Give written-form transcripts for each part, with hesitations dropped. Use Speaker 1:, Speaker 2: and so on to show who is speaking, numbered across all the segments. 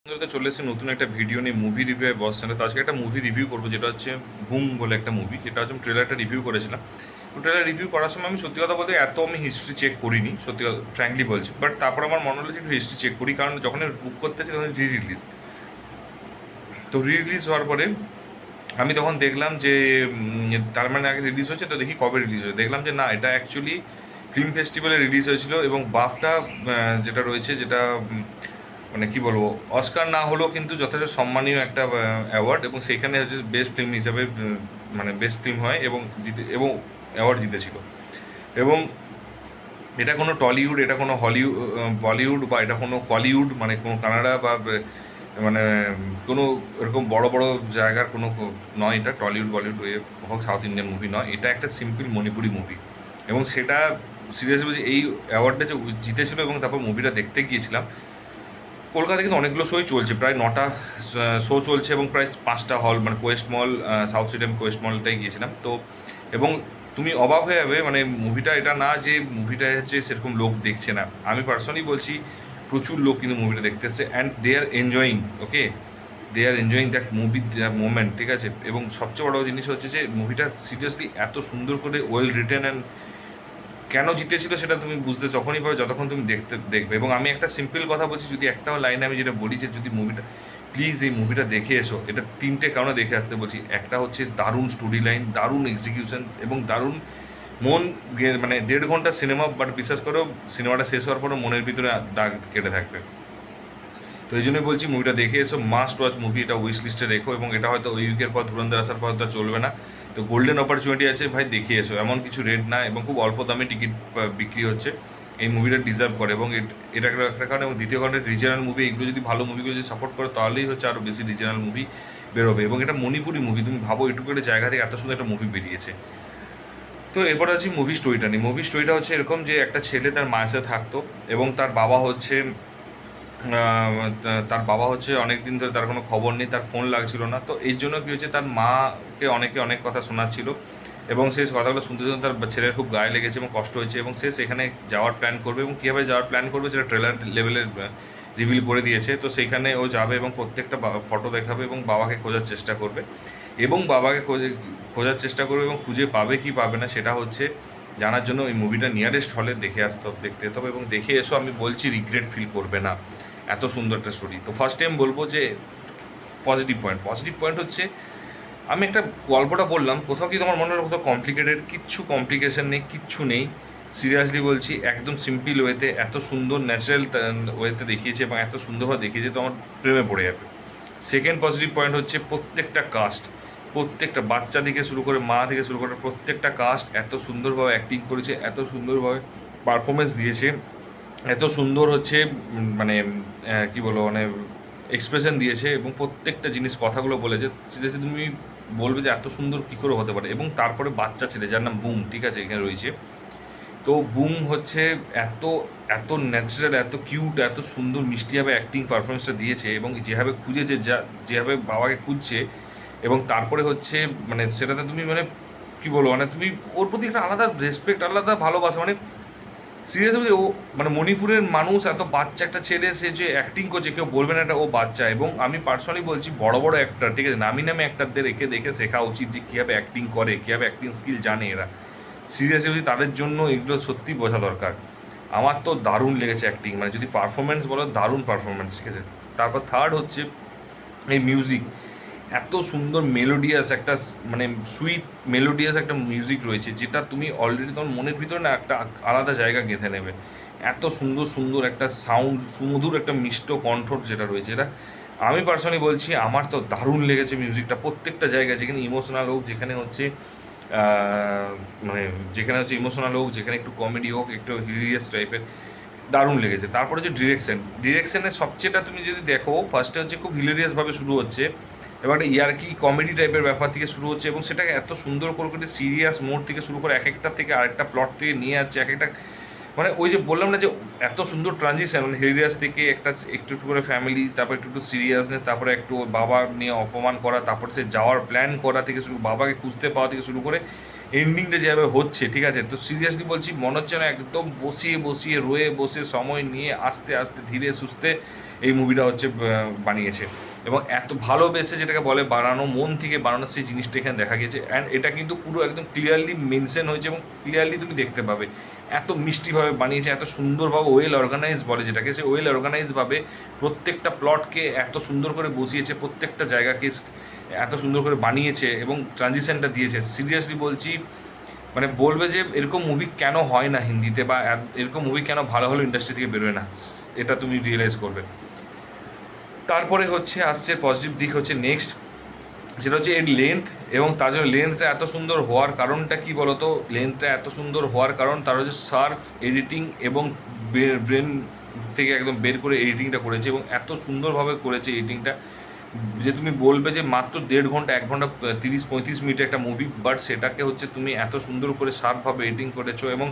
Speaker 1: তো চলে এসেছে নতুন একটা ভিডিও নিয়ে মুভি রিভিউ বস চ্যানেল। তো আজকে একটা মুভি রিভিউ করবো যেটা হচ্ছে বুম বলে একটা মুভি, যেটা হচ্ছে আমি ট্রেলারটা রিভিউ করেছিলাম। তো ট্রেলার রিভিউ করার সময় আমি সত্যি কথা বলতে এত আমি হিস্ট্রি চেক করিনি, সত্যি কথা ফ্র্যাঙ্কলি বলছি। বাট তারপর আমার মনে হলো যে একটু হিস্ট্রি চেক করি, কারণ যখন বুক করতেছি তখন রিলিজ। তো রিলিজ হওয়ার পরে আমি তখন দেখলাম যে তার মানে আগে রিলিজ হচ্ছে, তো দেখি কবে রিলিজ হয়েছে। দেখলাম যে না, এটা অ্যাকচুয়ালি ফিল্ম ফেস্টিভ্যালে রিলিজ হয়েছিল এবং বাফটা যেটা রয়েছে, যেটা মানে কি বলবো, অস্কার না হলেও কিন্তু যথেষ্ট সম্মানীয় একটা অ্যাওয়ার্ড, এবং সেইখানে হচ্ছে বেস্ট ফিল্ম হিসাবে মানে বেস্ট ফিল্ম হয় এবং এবং অ্যাওয়ার্ড জিতেছিল। এবং এটা কোনো টলিউড, এটা কোনো হলিউড, বলিউড, বা এটা কোনো কলিউড, মানে কোনো কানাডা বা মানে কোনো এরকম বড় বড় জায়গার কোনো নয়। এটা টলিউড বলিউড হোক, সাউথ ইন্ডিয়ান মুভি নয়, এটা একটা সিম্পল মণিপুরি মুভি। এবং সেটা সিরিয়াসলি বলছি, এই অ্যাওয়ার্ডটা যে জিতেছিল এবং তারপর মুভিটা দেখতে গিয়েছিলাম। কলকাতায় কিন্তু অনেকগুলো শোই চলছে, প্রায় 9টা শো চলছে এবং প্রায় 5টা হল, মানে কোয়েস্ট মল, সাউথ সিটি, আমি কোয়েস্ট মলটাই গিয়েছিলাম। তো এবং তুমি অবাক হয়ে যাবে, মানে মুভিটা এটা না যে মুভিটা হচ্ছে সেরকম লোক দেখছে না। আমি পার্সোনালি বলছি, প্রচুর লোক কিন্তু মুভিটা দেখতে এসছে, and they are enjoying. Okay, they are enjoying that movie, that moment, ঠিক আছে। এবং সবচেয়ে বড় জিনিস হচ্ছে যে মুভিটা সিরিয়াসলি এত সুন্দর করে ওয়েল রিটেন, অ্যান্ড কেন জিতেছিল সেটা তুমি বুঝতে যখনই পাবে, যতক্ষণ তুমি দেখবে। এবং আমি একটা সিম্পল কথা বলছি, যদি একটাও লাইনে আমি যেটা বলি, যে যদি মুভিটা প্লিজ এই মুভিটা দেখে এসো, এটা 3টে কারণে দেখে আসতে বলছি। একটা হচ্ছে দারুণ স্টোরি লাইন, দারুণ এক্সিকিউশন এবং দারুণ মন, মানে 1.5 ঘন্টা সিনেমা, বাট বিশ্বাস করো সিনেমাটা শেষ হওয়ার পরে মনের ভিতরে দাগ কেটে থাকবে। তো এই জন্যই বলছি মুভিটা দেখে এসো, মাস্ট ওয়াচ মুভি, এটা উইশ লিস্টে রেখো। এবং এটা হয়তো ওই উইকের পর ধুরন্ধর আসার পর তো চলবে না। তো গোল্ডেন অপরচুনিটি আছে ভাই, দেখে এসো। এমন কিছু রেট না, এবং খুব অল্প দামে টিকিট বিক্রি হচ্ছে। এই মুভিটা ডিজার্ভ করে, এবং এটা একটা কারণ। এবং দ্বিতীয় কারণে রিজনাল মুভি, এগুলো যদি ভালো মুভিগুলো যদি সাপোর্ট করে, তাহলেই হচ্ছে আরও বেশি রিজনাল মুভি বেরোবে। এবং এটা মণিপুরি মুভি, তুমি ভাবো এটুকু একটা জায়গা থেকে এত সুন্দর একটা মুভি বেরিয়েছে। তো এরপরে হচ্ছে মুভি স্টোরিটা নিয়ে। মুভি স্টোরিটা হচ্ছে এরকম যে একটা ছেলে তার মায়ের সাথে থাকতো, এবং তার বাবা হচ্ছে তার বাবা হচ্ছে অনেক দিন ধরে তার কোনো খবর নেই, তার ফোন লাগছিল না। তো এই জন্য কী হচ্ছে, তার মাকে অনেকে অনেক কথা শোনাচ্ছিল, এবং সে কথাগুলো শুনতে শুনতে তার ছেলের খুব গায়ে লেগেছে এবং কষ্ট হয়েছে, এবং সে সেখানে যাওয়ার প্ল্যান করবে। এবং কীভাবে যাওয়ার প্ল্যান করবে সেটা ট্রেলার লেভেলের রিভিল করে দিয়েছে। তো সেইখানে ও যাবে এবং প্রত্যেকটা ফটো দেখাবে এবং বাবাকে খোঁজার চেষ্টা করবে, এবং বাবাকে খোঁজার চেষ্টা করবে, এবং খুঁজে পাবে কি পাবে না সেটা হচ্ছে জানার জন্য ওই মুভিটা নিয়ারেস্ট হলে দেখতে যেতে হবে। এবং দেখে এসো, আমি বলছি রিগ্রেট ফিল করবে না, এত সুন্দর একটা স্টোরি। তো ফার্স্ট টাইম বলবো যে পজিটিভ পয়েন্ট হচ্ছে, আমি একটা গল্পটা বললাম, কোথাও কি তোমার মনে হলো কোথাও কমপ্লিকেটেড? কিচ্ছু কমপ্লিকেশন নেই, কিচ্ছু নেই। সিরিয়াসলি বলছি, একদম সিম্পল ওয়েতে এত সুন্দর ন্যাচারাল ওয়েতে দেখিয়েছে, এবং এত সুন্দরভাবে দেখিয়েছে, তো আমার প্রেমে পড়ে যাবে। সেকেন্ড পজিটিভ পয়েন্ট হচ্ছে প্রত্যেকটা কাস্ট, প্রত্যেকটা বাচ্চা থেকে শুরু করে মা থেকে শুরু করে প্রত্যেকটা কাস্ট এত সুন্দরভাবে অ্যাক্টিং করেছে, এত সুন্দরভাবে পারফরমেন্স দিয়েছে, এত সুন্দর হচ্ছে মানে কী বলবো, মানে এক্সপ্রেশন দিয়েছে, এবং প্রত্যেকটা জিনিস কথাগুলো বলেছে। সিরিয়াসলি তুমি বলবে যে এত সুন্দর কী করে হতে পারে। এবং তারপরে বাচ্চা ছেলে যার নাম বুম, ঠিক আছে, এখানে রয়েছে। তো বুম হচ্ছে এত এত ন্যাচারাল, এত কিউট, এত সুন্দর মিষ্টিভাবে অ্যাক্টিং পারফরমেন্সটা দিয়েছে, এবং যেভাবে খুঁজেছে, যেভাবে বাবাকে খুঁজছে, এবং তারপরে হচ্ছে মানে সেটাতে তুমি মানে কী বলবো, মানে তুমি ওর প্রতি একটা আলাদা রেসপেক্ট, আলাদা ভালোবাসা। মানে সিরিয়াসলি ও মানে মণিপুরের মানুষ, এত বাচ্চা একটা ছেলে, সে যে অ্যাক্টিং করছে, কেউ বলবে না এটা ও বাচ্চা। এবং আমি পার্সোনালি বলছি, বড় বড় অ্যাক্টর, ঠিক আছে, নামি নামি অ্যাক্টরদের একে দেখে শেখা উচিত যে কীভাবে অ্যাক্টিং করে, কীভাবে অ্যাক্টিং স্কিল জানে এরা। সিরিয়াসলি তাদের জন্য এগুলো সত্যি বোঝা দরকার। আমার তো দারুণ লেগেছে অ্যাক্টিং, মানে যদি পারফরমেন্স বলো, দারুণ পারফরমেন্স, ঠিক আছে। তারপর থার্ড হচ্ছে এই মিউজিক, এত সুন্দর মেলোডিয়াস একটা মানে সুইট মেলোডিয়াস একটা মিউজিক রয়েছে, যেটা তুমি অলরেডি তোমার মনের ভিতরে না একটা আলাদা জায়গা গেঁথে নেবে। এত সুন্দর সুন্দর একটা সাউন্ড, সুমধুর একটা মিষ্ট কণ্ঠ যেটা রয়েছে, এটা আমি পার্সোনালি বলছি আমার তো দারুণ লেগেছে মিউজিকটা। প্রত্যেকটা জায়গায়, যেখানে ইমোশনাল হোক, যেখানে হচ্ছে মানে যেখানে হচ্ছে ইমোশনাল হোক, যেখানে একটু কমেডি হোক, একটু হিলিয়াস টাইপের, দারুণ লেগেছে। তারপরে হচ্ছে ডিরেকশনের সবচেয়েটা তুমি যদি দেখো, ফার্স্টে হচ্ছে খুব হিলেরিয়াসভাবে শুরু হচ্ছে, এবং একটা ইয়ার্কি কমেডি টাইপের ব্যাপার থেকে শুরু হচ্ছে, এবং সেটাকে এত সুন্দর করে করে সিরিয়াস মোড থেকে শুরু করে এক একটা থেকে আরেকটা প্লট থেকে নিয়ে যাচ্ছে, এক একটা মানে ওই যে বললাম না যে এত সুন্দর ট্রানজিশন, মানে হিলিয়াস থেকে একটা একটু একটু করে ফ্যামিলি, তারপর একটু একটু সিরিয়াসনেস, তারপরে একটু বাবা নিয়ে অপমান করা, তারপর সে যাওয়ার প্ল্যান করা থেকে শুরু, বাবাকে খুঁজতে পাওয়া থেকে শুরু করে এন্ডিংটা যেভাবে হচ্ছে, ঠিক আছে। তো সিরিয়াসলি বলছি, মনে হচ্ছে না একদম বসিয়ে বসিয়ে রয়ে বসে সময় নিয়ে আস্তে আস্তে ধীরে সুস্থে এই মুভিটা হচ্ছে বানিয়েছে। এবং এত ভালোবেসে যেটাকে বলে বানানো, মন থেকে বানানো, সেই জিনিসটা এখানে দেখা গেছে। অ্যান্ড এটা কিন্তু পুরো একদম ক্লিয়ারলি মেনশন হয়েছে এবং ক্লিয়ারলি তুমি দেখতে পাবে এত মিষ্টিভাবে বানিয়েছে, এত সুন্দরভাবে ওয়েল অর্গানাইজ বলে যেটাকে, সে ওয়েল অর্গানাইজভাবে প্রত্যেকটা প্লটকে এত সুন্দর করে বসিয়েছে, প্রত্যেকটা জায়গাকে এত সুন্দর করে বানিয়েছে এবং ট্রানজিশনটা দিয়েছে। সিরিয়াসলি বলছি, মানে বলবে যে এরকম মুভি কেন হয় না হিন্দিতে, বা এরকম মুভি কেন ভালো হলো ইন্ডাস্ট্রি থেকে বেরোয় না, এটা তুমি রিয়েলাইজ করবে। তারপরে হচ্ছে আসছে পজিটিভ দিক হচ্ছে নেক্সট, সেটা হচ্ছে এর লেন্থ। এবং তার জন্য লেন্থটা এত সুন্দর হওয়ার কারণটা কি বলতো, লেন্থটা এত সুন্দর হওয়ার কারণ তার হচ্ছে সার্ফ এডিটিং এবং ব্রেন থেকে একদম বের করে এডিটিংটা করেছে, এবং এত সুন্দরভাবে করেছে এডিটিংটা যে তুমি বলবে যে মাত্র 1.5 ঘন্টা 1 ঘন্টা 30-35 মিনিট একটা মুভি, বাট সেটাকে হচ্ছে তুমি এত সুন্দর করে শার্পভাবে এডিটিং করেছো। এবং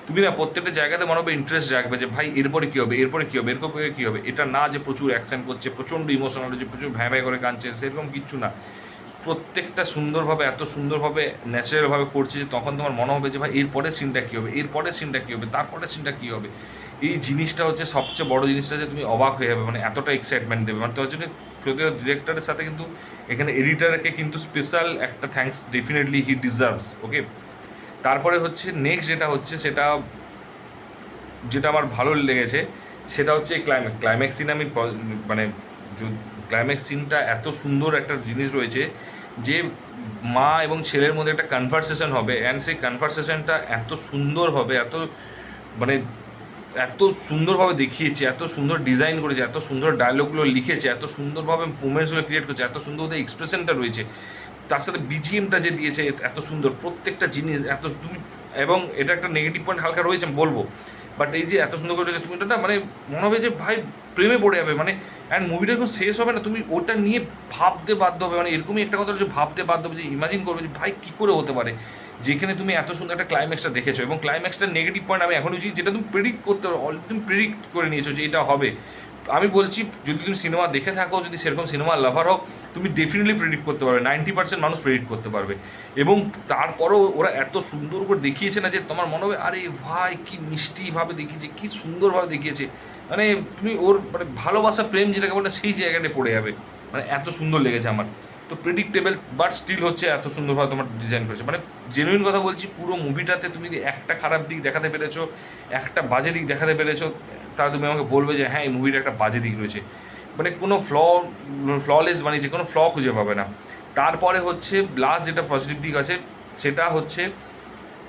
Speaker 1: তুমি না প্রত্যেকটা জায়গাতে মনে হবে ইন্টারেস্ট রাখবে যে ভাই এরপরে কী হবে, এরপরে কী হবে, এরপরে কী হবে। এটা না যে প্রচুর অ্যাকশন করছে, প্রচণ্ড ইমোশনাল হচ্ছে, প্রচুর ভ্যাঁ ভ্যাঁ করে কাঁদছে, সেরকম কিচ্ছু না। প্রত্যেকটা সুন্দরভাবে, এত সুন্দরভাবে ন্যাচারালভাবে করছে যে তখন তোমার মনে হবে যে ভাই এরপরের সিনটা কী হবে, এরপরের সিনটা কী হবে, তারপরের সিনটা কী হবে। এই জিনিসটা হচ্ছে সবচেয়ে বড় জিনিসটা, যে তুমি অবাক হয়ে যাবে, মানে এতটা এক্সাইটমেন্ট দেবে। মানে তোমার জন্য প্রতিটা ডিরেক্টরের সাথে কিন্তু এখানে এডিটারকে কিন্তু স্পেশাল একটা থ্যাঙ্কস ডেফিনেটলি হি ডিজার্ভস। ওকে, তারপরে হচ্ছে নেক্সট যেটা হচ্ছে, সেটা যেটা আমার ভালো লেগেছে সেটা হচ্ছে ক্লাইম্যাক্স সিন। আমি মানে ক্লাইম্যাক্স সিনটা এত সুন্দর একটা জিনিস রয়েছে যে মা এবং ছেলের মধ্যে একটা কনভারসেশন হবে, অ্যান্ড সেই কনভারসেশনটা এত সুন্দর হবে, এত মানে এত সুন্দরভাবে দেখিয়েছে, এত সুন্দর ডিজাইন করেছে, এত সুন্দর ডায়লগগুলো লিখেছে, এত সুন্দরভাবে মুভমেন্টসগুলো ক্রিয়েট করেছে, এত সুন্দর ওদের এক্সপ্রেশনটা রয়েছে, তার সাথে বিজিএমটা যে দিয়েছে এত সুন্দর, প্রত্যেকটা জিনিস এত তুমি। এবং এটা একটা নেগেটিভ পয়েন্ট হালকা রয়েছে আমি বলবো, বাট এই যে এত সুন্দর করে রয়েছে, তুমি এটা মানে মনে হবে যে ভাই প্রেমে পড়ে যাবে মানে। অ্যান্ড মুভিটা যখন শেষ হবে না, তুমি ওটা নিয়ে ভাবতে বাধ্য হবে, মানে এরকমই একটা কথা যে ভাবতে বাধ্য হবে, যে ইমাজিন করবে যে ভাই কী করে হতে পারে, যেখানে তুমি এত সুন্দর একটা ক্লাইম্যাক্সটা দেখেছো। এবং ক্লাইম্যাক্সটার নেগেটিভ পয়েন্ট আমি এখন বুঝি, যেটা তুমি প্রেডিক্ট করতে পারো, অলরেডি তুমি প্রেডিক্ট করে নিয়েছো যে এটা হবে। আমি বলছি যদি তুমি সিনেমা দেখে থাকো, যদি সেরকম সিনেমা লাভার হও, তুমি ডেফিনেটলি প্রেডিক্ট করতে পারবে, 90% মানুষ প্রেডিক্ট করতে পারবে। এবং তারপরেও ওরা এত সুন্দর করে দেখিয়েছে না, যে তোমার মনে হবে আরে ভাই কী মিষ্টিভাবে দেখিয়েছে, কী সুন্দরভাবে দেখিয়েছে, মানে তুমি ওর মানে ভালোবাসা প্রেম যেটাকে বলে সেই জায়গাটায় পড়ে যাবে, মানে এত সুন্দর লেগেছে আমার। তো প্রেডিক্টেবল বাট স্টিল হচ্ছে এত সুন্দরভাবে তোমার ডিজাইন করেছে, মানে জেনুইন কথা বলছি, পুরো মুভিটাতে তুমি যদি একটা খারাপ দিক দেখাতে পেরেছো, একটা বাজে দিক দেখাতে পেরেছো, তাহলে তুমি আমাকে বলবে যে হ্যাঁ এই মুভির একটা বাজে দিক রয়েছে। মানে কোনো ফ্ললেস বানিয়েছে, কোনো ফ্ল খুঁজে পাবে না। তারপরে হচ্ছে লাস্ট যেটা পজিটিভ দিক আছে, সেটা হচ্ছে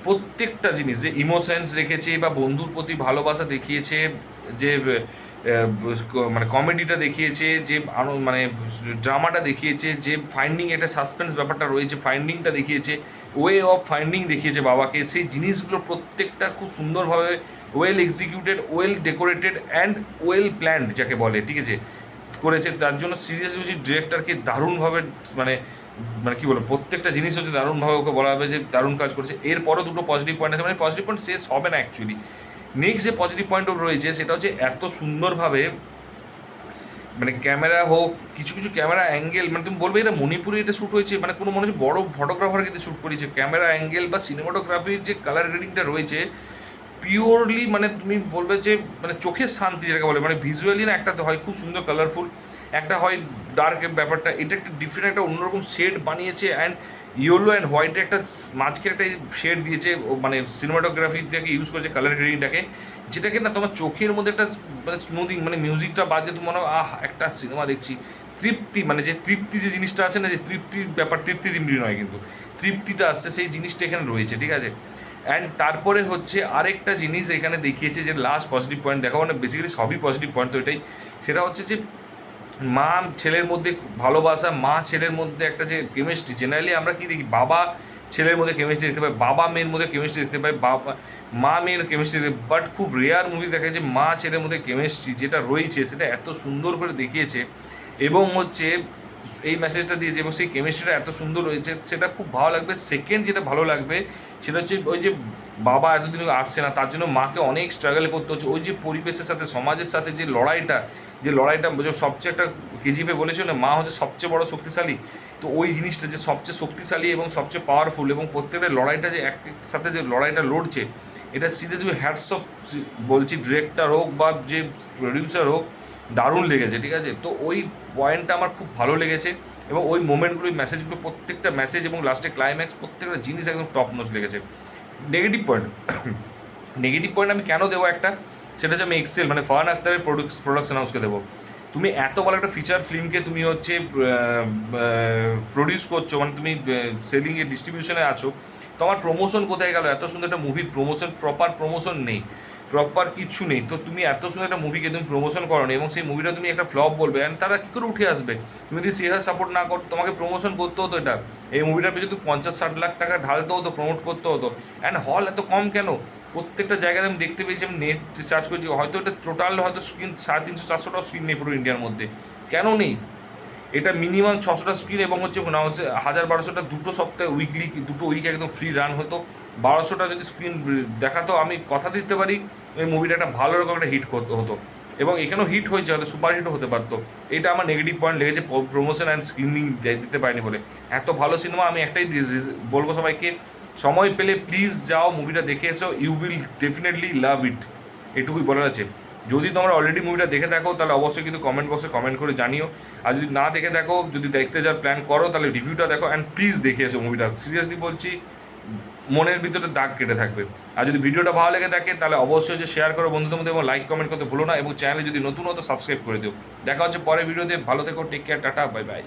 Speaker 1: প্রত্যেকটা জিনিস যে ইমোশনস রেখেছে, বা বন্ধুর প্রতি ভালোবাসা দেখিয়েছে, যে মানে কমেডিটা দেখিয়েছে, যে মানে ড্রামাটা দেখিয়েছে, যে ফাইন্ডিং একটা সাসপেন্স ব্যাপারটা রয়েছে, ফাইন্ডিংটা দেখিয়েছে, ওয়ে অফ ফাইন্ডিং দেখিয়েছে বাবাকে, সেই জিনিসগুলো প্রত্যেকটা খুব সুন্দরভাবে well executed, well decorated and well planned যাকে বলে, ঠিক আছে, করেছে। তার জন্য সিরিয়াসলি বলছি ডিরেক্টরকে দারুণভাবে মানে মানে কী বলবো, প্রত্যেকটা জিনিস হচ্ছে দারুণভাবে ওকে বলা হবে যে দারুণ কাজ করেছে। এরপরও দুটো পজিটিভ পয়েন্ট আছে, মানে পজিটিভ পয়েন্ট শেষ হবে না অ্যাকচুয়ালি। নেক্সট যে পজিটিভ পয়েন্টও রয়েছে সেটা হচ্ছে এত সুন্দরভাবে মানে ক্যামেরা হোক, কিছু কিছু ক্যামেরা অ্যাঙ্গেল, মানে তুমি বলবে এটা মণিপুরে এটা শ্যুট হয়েছে, মানে কোনো মনে হচ্ছে বড় ফটোগ্রাফার কিন্তু শ্যুট করেছে। ক্যামেরা অ্যাঙ্গেল বা সিনেমাটোগ্রাফির যে কালার গ্রেডিংটা রয়েছে পিওরলি, মানে তুমি বলবে যে মানে চোখের শান্তি যেটাকে বলে, মানে ভিজুয়ালি না একটা হয় খুব সুন্দর কালারফুল, একটা হয় ডার্কের ব্যাপারটা, এটা একটা ডিফারেন্ট একটা অন্যরকম শেড বানিয়েছে। অ্যান্ড ইয়েলো অ্যান্ড হোয়াইটের একটা মাঝখানে একটা শেড দিয়েছে, মানে সিনেমাটোগ্রাফি থেকে ইউজ করেছে কালার গ্রেডিংটাকে, যেটাকে না তোমার চোখের মধ্যে একটা মানে স্মুদিং, মানে মিউজিকটা বাজে তুমি মনে হয় আহ একটা সিনেমা দেখছি, তৃপ্তি, মানে যে তৃপ্তি যে জিনিসটা আছে না, যে তৃপ্তির ব্যাপার, তৃপ্তি দিমড়ি নয় কিন্তু তৃপ্তিটা আসছে, সেই জিনিসটা এখানে রয়েছে, ঠিক আছে। অ্যান্ড তারপরে হচ্ছে আরেকটা জিনিস এখানে দেখিয়েছে, যে লাস্ট পজিটিভ পয়েন্ট দেখাবো, মানে বেসিক্যালি সবই পজিটিভ পয়েন্ট তো এটাই, সেটা হচ্ছে যে মা ছেলের মধ্যে ভালোবাসা, মা ছেলের মধ্যে একটা যে কেমিস্ট্রি, জেনারেলি আমরা কি দেখি বাবা ছেলের মধ্যে কেমিস্ট্রি দেখতে পাই, বাবা মেয়ের মধ্যে কেমিস্ট্রি দেখতে পাই, বাবা মা মেয়ের কেমিস্ট্রি দেখতে, বাট খুব রেয়ার মুভি দেখা যায় যে মা ছেলের মধ্যে কেমিস্ট্রি যেটা রয়েছে সেটা এত সুন্দর করে দেখিয়েছে। এবং হচ্ছে এই মেসেজটা দিয়েছে, এবং সেই কেমিস্ট্রিটা এত সুন্দর রয়েছে, সেটা খুব ভালো লাগবে। সেকেন্ড যেটা ভালো লাগবে সেটা হচ্ছে ওই যে বাবা এতদিন আসছে না, তার জন্য মাকে অনেক স্ট্রাগল করতে হচ্ছে, ওই যে পরিবেশের সাথে সমাজের সাথে যে লড়াইটা, যে লড়াইটা সবচেয়ে একটা কেজিপে বলেছিল না মা হচ্ছে সবচেয়ে বড় শক্তিশালী, তো ওই জিনিসটা যে সবচেয়ে শক্তিশালী এবং সবচেয়ে পাওয়ারফুল, এবং প্রত্যেকটা লড়াইটা যে এক সাথে যে লড়াইটা লড়ছে, এটা সিরিয়াসলি হ্যাটস অফ বলছি, ডিরেক্টর হোক বা যে প্রডিউসার হোক, দারুণ লেগেছে, ঠিক আছে। তো ওই পয়েন্টটা আমার খুব ভালো লেগেছে, এবং ওই মোমেন্টগুলো, ওই মেসেজগুলো, প্রত্যেকটা মেসেজ এবং লাস্টে ক্লাইম্যাক্স, প্রত্যেকটা জিনিস একদম টপ নোচ লেগেছে। নেগেটিভ পয়েন্ট, নেগেটিভ পয়েন্ট আমি কেন দেবো একটা, সেটা হচ্ছে আমি এক্সেল মানে ফারহান আখতারের প্রোডাকশন হাউসকে দেবো। তুমি এত বড় একটা ফিচার ফিল্মকে তুমি হচ্ছে প্রডিউস করছো, মানে তুমি সেলিংয়ে ডিস্ট্রিবিউশনে আছো, তোমার প্রমোশন কোথায় গেল? এত সুন্দর একটা মুভির প্রমোশন, প্রপার প্রমোশন নেই, প্রপার কিচ্ছু নেই। তো তুমি এত সুন্দর একটা মুভিকে তুমি প্রমোশন করো না, এবং সেই মুভিটা তুমি একটা ফ্লপ বলবে, অ্যান্ড তারা কী করে উঠে আসবে? তুমি যদি শেয়ার সাপোর্ট না করো, তোমাকে প্রমোশন করতে হতো এটা, এই মুভিটার পেছনে তুমি 50-60 লাখ টাকা ঢালতে হতো, প্রমোট করতে হতো। অ্যান্ড হল এত কম কেন? প্রত্যেকটা জায়গায় আমি দেখতে পেয়েছি, আমি নেট সার্চ করছি, হয়তো এটা টোটাল হয়তো স্ক্রিন 350-400টা স্ক্রিন নেই পুরো ইন্ডিয়ার মধ্যে। কেন নেই? এটা মিনিমাম 600টা স্ক্রিন, এবং হচ্ছে না হচ্ছে 1000-1200টা, দুটো সপ্তাহে উইকলি, দুটো উইক একদম ফ্রি রান হতো। 1200টা যদি স্ক্রিন দেখাতো, আমি কথা দিতে পারি ওই মুভিটা একটা ভালো রকম একটা হিট করতে হতো, এবং এখানেও হিট হয়েছে, হয়তো সুপার হিটও হতে পারতো। এটা আমার নেগেটিভ পয়েন্ট লেগেছে, প্রমোশন অ্যান্ড স্ক্রিনিং দিতে পারিনি বলে। এত ভালো সিনেমা, আমি একটাই বলবো সবাইকে, সময় পেলে প্লিজ যাও মুভিটা দেখে এসো, ইউ উইল ডেফিনেটলি লাভ ইট, এটুকুই বলার আছে। যদি তোমরা অলরেডি মুভিটা দেখে থাকো তাহলে অবশ্যই কিন্তু কমেন্ট বক্সে কমেন্ট করে জানিও, আর যদি না দেখে থাকো, যদি দেখতে যাওয়ার প্ল্যান করো, তাহলে রিভিউটা দেখো, অ্যান্ড প্লিজ দেখে এসো মুভিটা, সিরিয়াসলি বলছি, মনের ভিতরে দাগ কেটে থাকবে। আর যদি ভিডিওটা ভালো লেগে থাকে তাহলে অবশ্যই যে শেয়ার করো বন্ধুদের মধ্যে, এবং লাইক কমেন্ট করতে ভুলো না, এবং চ্যানেলে যদি নতুন হতো সাবস্ক্রাইব করে দিও। দেখা হচ্ছে পরের ভিডিওতে, ভালো থেকো, take care, tata, bye by.